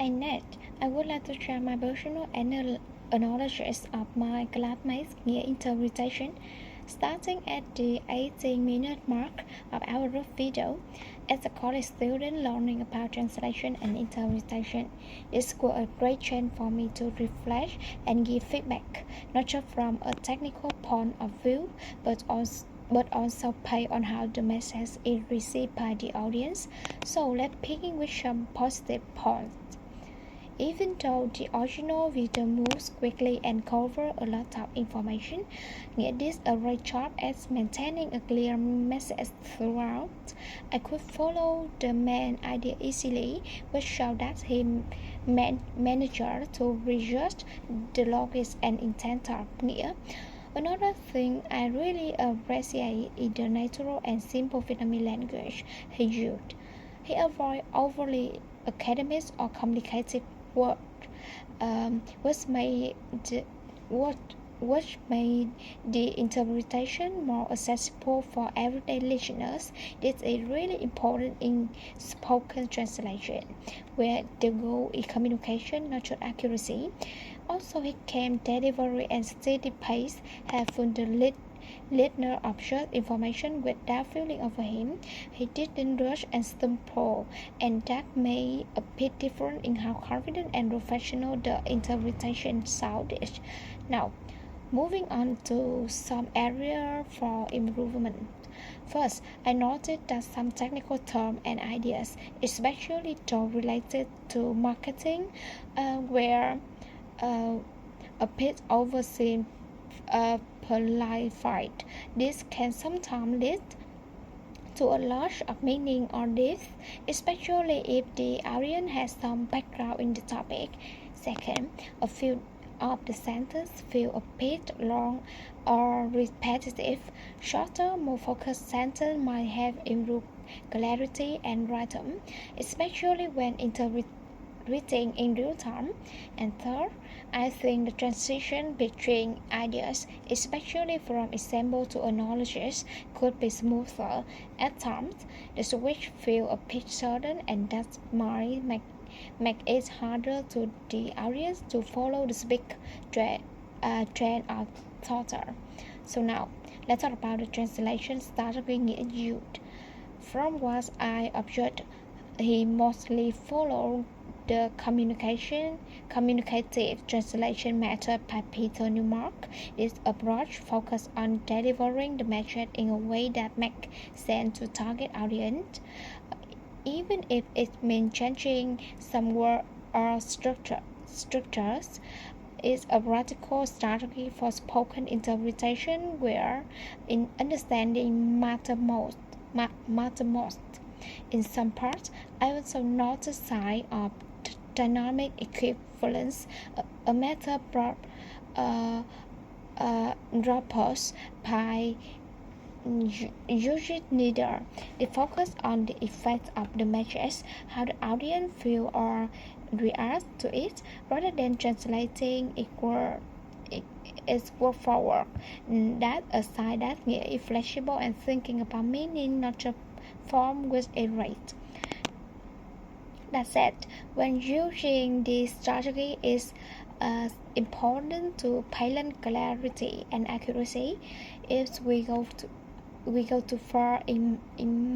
Annette, I would like to share my personal analysis of my classmates' Nghĩa interpretation. Starting at the 18-minute mark of our group video, as a college student learning about translation and interpretation, this was a great chance for me to reflect and give feedback, not just from a technical point of view, but also pay on how the message is received by the audience. So let's begin with some positive points. Even though the original video moves quickly and covers a lot of information, Nghĩa did a great job at maintaining a clear message throughout. I could follow the main idea easily, which showed that he managed to research the logic and intent of Nghĩa. Another thing I really appreciate is the natural and simple Vietnamese language he used. He avoided overly academic or complicated words, which made the interpretation more accessible for everyday listeners. This is really important in spoken translation, where the goal is communication, not just accuracy. Also, he came delivery and steady pace, helping the listener absorb information without feeling over him. He didn't rush and stumble, and that made a bit different in how confident and professional the interpretation sounded. Now, moving on to some area for improvement. First, I noticed that some technical terms and ideas, especially those related to marketing, were a bit oversimplified. This can sometimes lead to a loss of meaning or depth, especially if the audience has some background in the topic. Second, a few of the sentences feel a bit long or repetitive. Shorter, more focused sentences might have improved clarity and rhythm, especially when reading in real time. And third, I think the transition between ideas, especially from example to analysis, could be smoother. At times, the switch feels a bit sudden, and that might make it harder to the audience to follow the big trend of thought. So now, let's talk about the translation strategy used. From what I observed, he mostly followed the communicative translation method by Peter Newmark. This approach focuses on delivering the message in a way that makes sense to target audience, even if it means changing some word or structures. Is a practical strategy for spoken interpretation where in understanding matter most. In some parts, I also notice signs of dynamic equivalence, a method proposed by usually neither. They focus on the effect of the message, how the audience feel or react to it, rather than translating its word forward. That aside, that is flexible and thinking about meaning, not just form with a rate. That said, when using this strategy, is important to balance clarity and accuracy. If we go too far in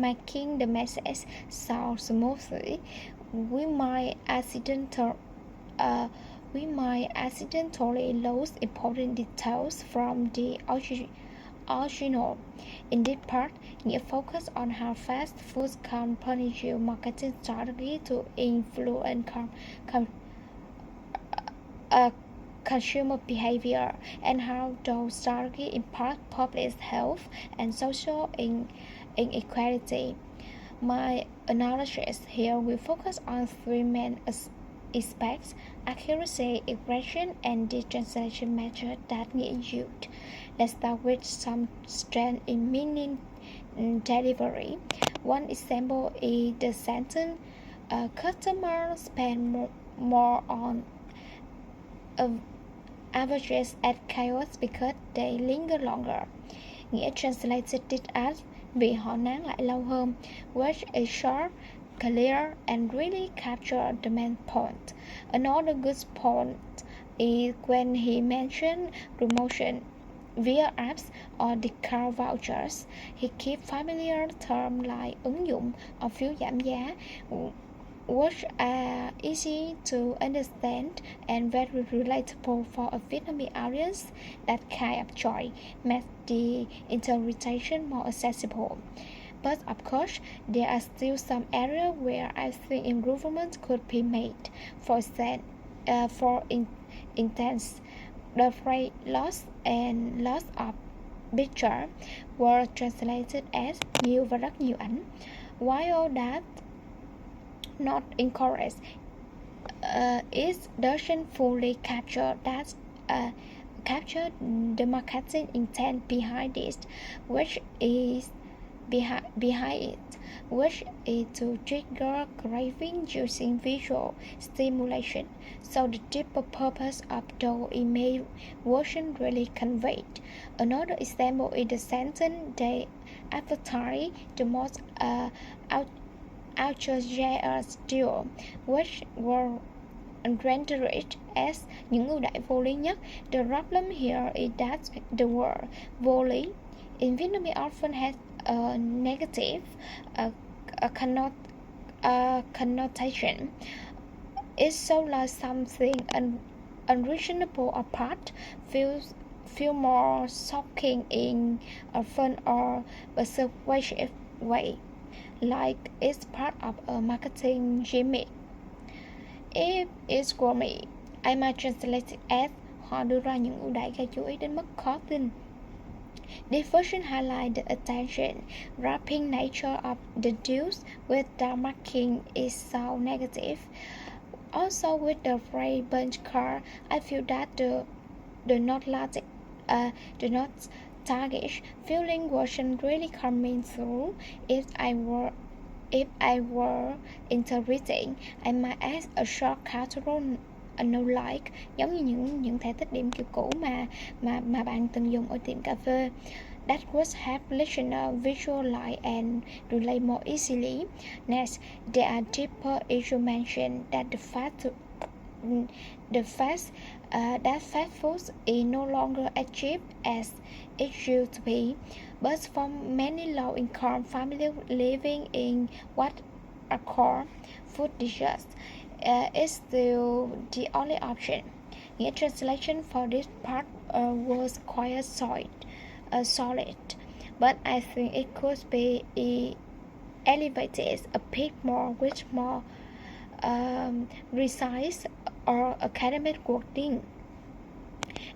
making the message sound smoothly, we might accidentally lose important details from the original. In this part, you focus on how fast food companies use marketing strategy to influence uh, consumer behavior, and how those strategies impact public health and social inequality. My analysis here will focus on three main aspects: accuracy, expression, and the translation method that is used. Let's start with some strength in meaning delivery. One example is the sentence, customers spend more on averages at kiosks because they linger longer. Nghĩa translated it as vì họ nán lại lâu hơn, which is short clear and really capture the main point. Another good point is when he mentioned promotion via apps or discount vouchers. He keeps familiar terms like ứng dụng or phiếu giảm giá, which are easy to understand and very relatable for a Vietnamese audience. That kind of choice makes the interpretation more accessible. But of course, there are still some areas where I think improvement could be made. For instance, the phrase loss and loss of picture were translated as nhiều và rất nhiều ảnh. While that not incorrect, it doesn't fully capture the marketing intent behind it, which is behind it, which is to trigger craving using visual stimulation. So the deeper purpose of the email wasn't really conveyed. Another example is the sentence they advertise the most outrageous deal, which were rendered as những ưu đãi vô lý nhất. The problem here is that the word vô lý in Vietnamese often has a negative connotation. It so like something unreasonable apart feel more shocking in a fun or persuasive way, like it's part of a marketing gimmick. If it were me, I might translate it as họ đưa ra những ưu đãi gây chú ý đến mức khó tin. This version highlights the attention-grabbing nature of the deals without making it sound negative. Also, with the phrase "bunch car," I feel that the not target feeling wasn't really coming through. If I were interpreting, I might add a short cultural note like giống như những thẻ tích điểm kiểu cũ mà bạn từng dùng ở tiệm cà phê. That would help listeners visualize and relate more easily. Next, there are deeper issues mentioned that that fast food is no longer as cheap as it used to be, but for many low-income families living in what are called food deserts, it's still the only option. The translation for this part was quite solid, but I think it could be elevated a bit more with more precise or academic wording.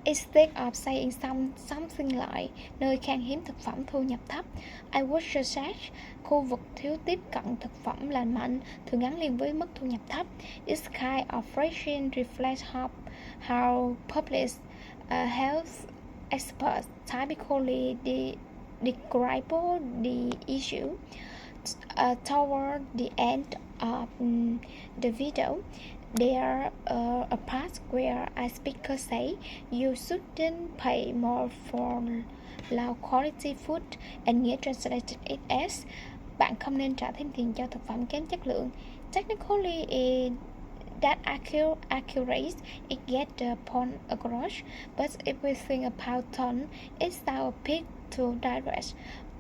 Instead of saying something like nơi khan hiếm thực phẩm thu nhập thấp, I would suggest khu vực thiếu tiếp cận thực phẩm lành mạnh thường gắn liền với mức thu nhập thấp. This kind of phrasing reflects how public health experts typically describe the issue. Toward the end of the video, there a part where a speaker say you shouldn't pay more for low quality food, and nghĩa translated it as bạn không nên trả thêm tiền cho thực phẩm kém chất lượng. Technically, that accurate, it get the point across, but if we think about tone, it sounds a bit too direct,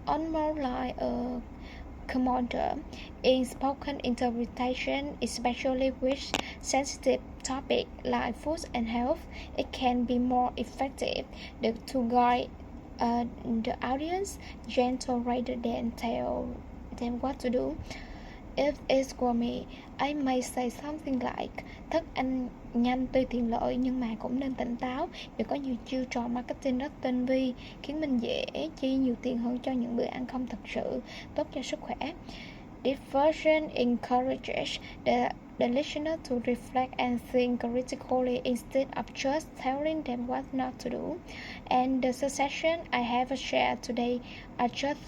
almost like a commander. In spoken interpretation, especially with sensitive topics like food and health, it can be more effective to guide the audience gentle rather than tell them what to do. If it were me, I may say something like thức ăn nhanh tuy tiện lợi nhưng mà cũng nên tỉnh táo vì có nhiều chiêu trò marketing rất tinh vi khiến mình dễ chi nhiều tiền hơn cho những bữa ăn không thật sự tốt cho sức khỏe. This version encourages the listener to reflect and think critically instead of just telling them what not to do. And the suggestions I have shared today are just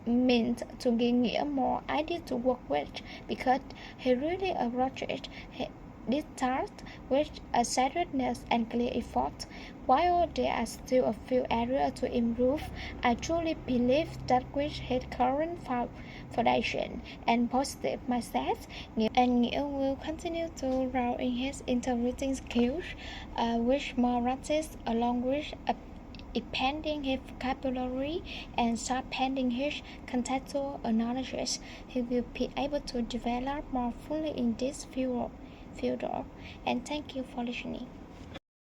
meant to give Nghĩa more ideas to work with because he really approached discharged with assertiveness and clear effort. While there are still a few areas to improve, I truly believe that with his current foundation and positive mindset, and Nghĩa will continue to grow in his interpreting skills, with more practice along with expanding his vocabulary and sharpening his contextual analysis. He will be able to develop more fully in this field. And thank you for listening.